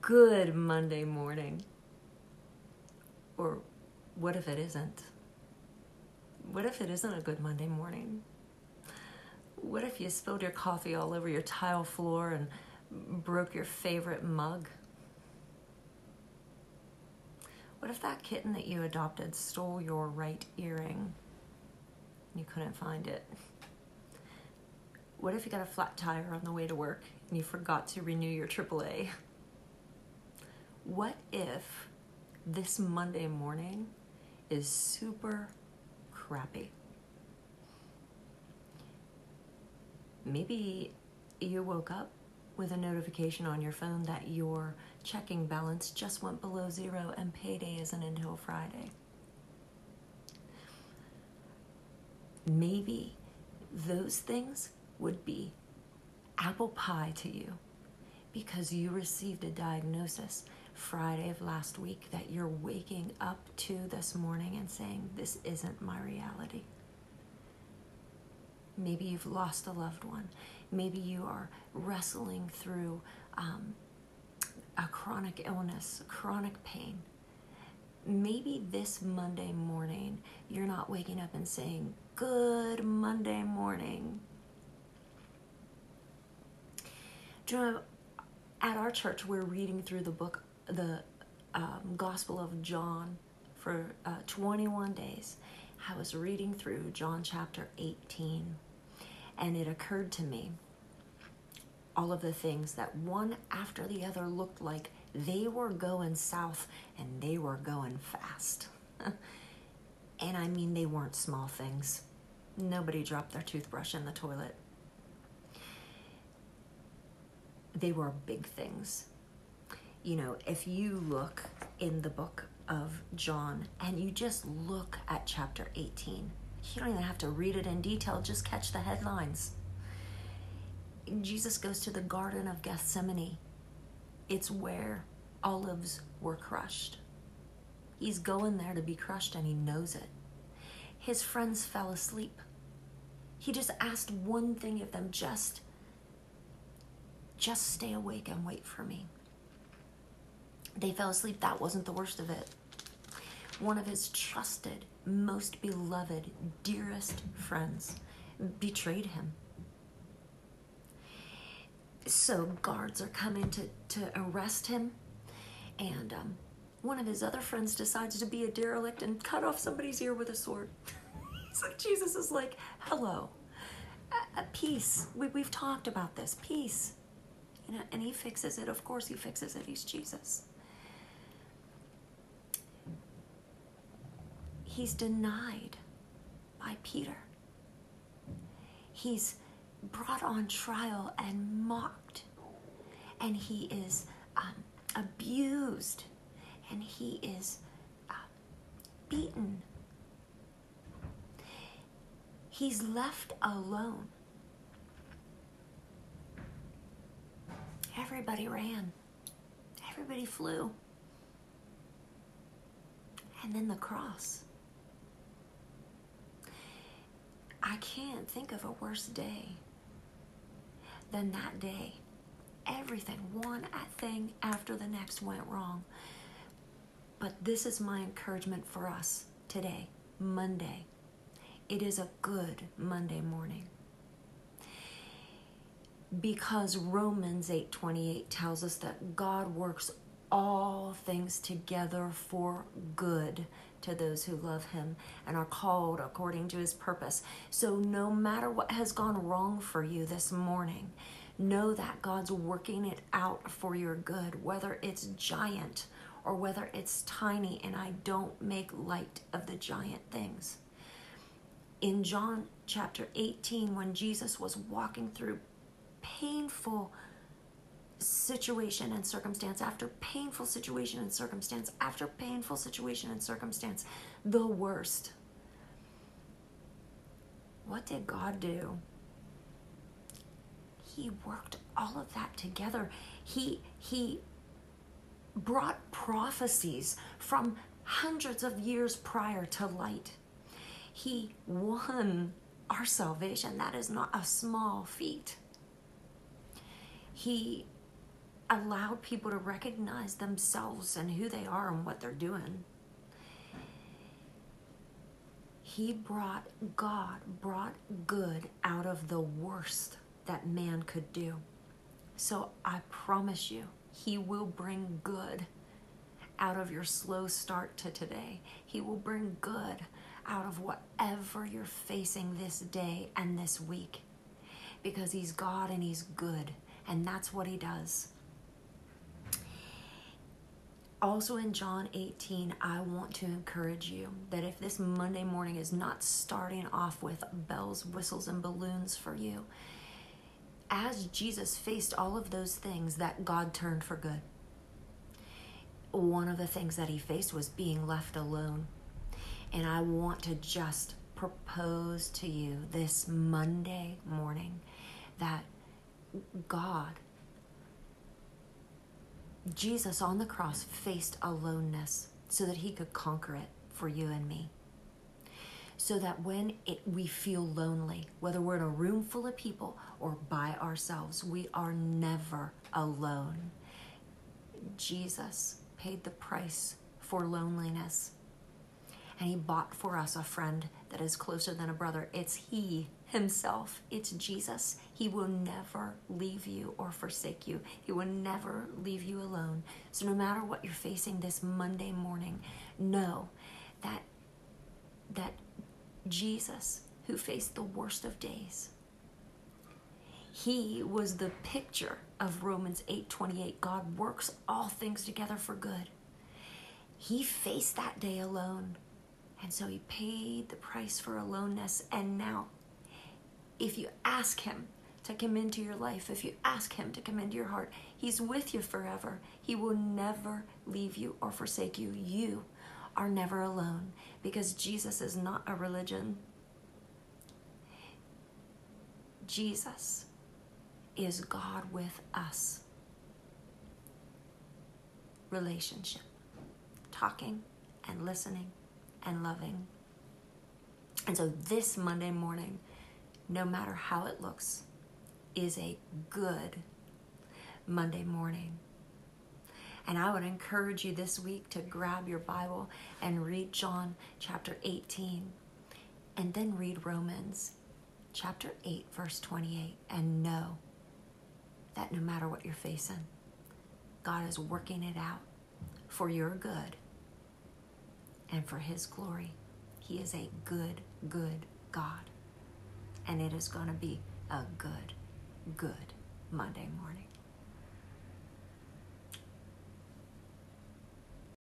Good Monday morning. Or what if it isn't? What if it isn't a good Monday morning? What if you spilled your coffee all over your tile floor and broke your favorite mug? What if that kitten that you adopted stole your right earring and you couldn't find it? What if you got a flat tire on the way to work and you forgot to renew your AAA? What if this Monday morning is super crappy? Maybe you woke up with a notification on your phone that your checking balance just went below zero and payday isn't until Friday. Maybe those things would be apple pie to you because you received a diagnosis Friday of last week that you're waking up to this morning and saying, this isn't my reality. Maybe you've lost a loved one. Maybe you are wrestling through a chronic illness, chronic pain. Maybe this Monday morning, you're not waking up and saying, good Monday morning. Do you know, at our church, we're reading through the Gospel of John for 21 days. I was reading through John chapter 18, and it occurred to me all of the things that one after the other looked like they were going south and they were going fast. And I mean, they weren't small things. Nobody dropped their toothbrush in the toilet. They were big things. You know, if you look in the book of John and you just look at chapter 18, you don't even have to read it in detail, just catch the headlines. Jesus goes to the Garden of Gethsemane. It's where olives were crushed. He's going there to be crushed and he knows it. His friends fell asleep. He just asked one thing of them, just stay awake and wait for me. They fell asleep. That wasn't the worst of it. One of his trusted, most beloved, dearest friends betrayed him. So guards are coming to arrest him, and one of his other friends decides to be a derelict and cut off somebody's ear with a sword. He's like, Jesus is like, hello, peace. We've talked about this, peace. You know, and he fixes it. Of course he fixes it. He's Jesus. He's denied by Peter. He's brought on trial and mocked. And he is abused. And he is beaten. He's left alone. Everybody ran. Everybody flew. And then the cross. I can't think of a worse day than that day. Everything, one thing after the next went wrong. But this is my encouragement for us today, Monday. It is a good Monday morning. Because Romans 8:28 tells us that God works all things together for good to those who love him and are called according to his purpose. So no matter what has gone wrong for you this morning, know that God's working it out for your good, whether it's giant or whether it's tiny, and I don't make light of the giant things. In John chapter 18, when Jesus was walking through painful situation and circumstance after painful situation and circumstance after painful situation and circumstance, the worst. What did God do? He worked all of that together. He brought prophecies from hundreds of years prior to light. He won our salvation. That is not a small feat. He allowed people to recognize themselves and who they are and what they're doing. God brought good out of the worst that man could do. So I promise you, he will bring good out of your slow start to today. He will bring good out of whatever you're facing this day and this week, because he's God and he's good, and that's what he does. Also in John 18, I want to encourage you that if this Monday morning is not starting off with bells, whistles, and balloons for you, as Jesus faced all of those things that God turned for good, one of the things that he faced was being left alone. And I want to just propose to you this Monday morning that Jesus on the cross faced aloneness so that he could conquer it for you and me. So that when we feel lonely, whether we're in a room full of people or by ourselves, we are never alone. Jesus paid the price for loneliness, and he bought for us a friend that is closer than a brother. It's he himself. It's Jesus. He will never leave you or forsake you. He will never leave you alone. So no matter what you're facing this Monday morning, know that Jesus, who faced the worst of days, he was the picture of Romans 8:28. God works all things together for good. He faced that day alone. And so he paid the price for aloneness. And now, if you ask him to come into your life, if you ask him to come into your heart, he's with you forever. He will never leave you or forsake you. You are never alone, because Jesus is not a religion. Jesus is God with us. Relationship. Talking and listening and loving. And so this Monday morning, no matter how it looks, is a good Monday morning. And I would encourage you this week to grab your Bible and read John chapter 18, and then read Romans chapter 8, verse 28, and know that no matter what you're facing, God is working it out for your good and for his glory. He is a good, good God. And it is going to be a good, good Monday morning.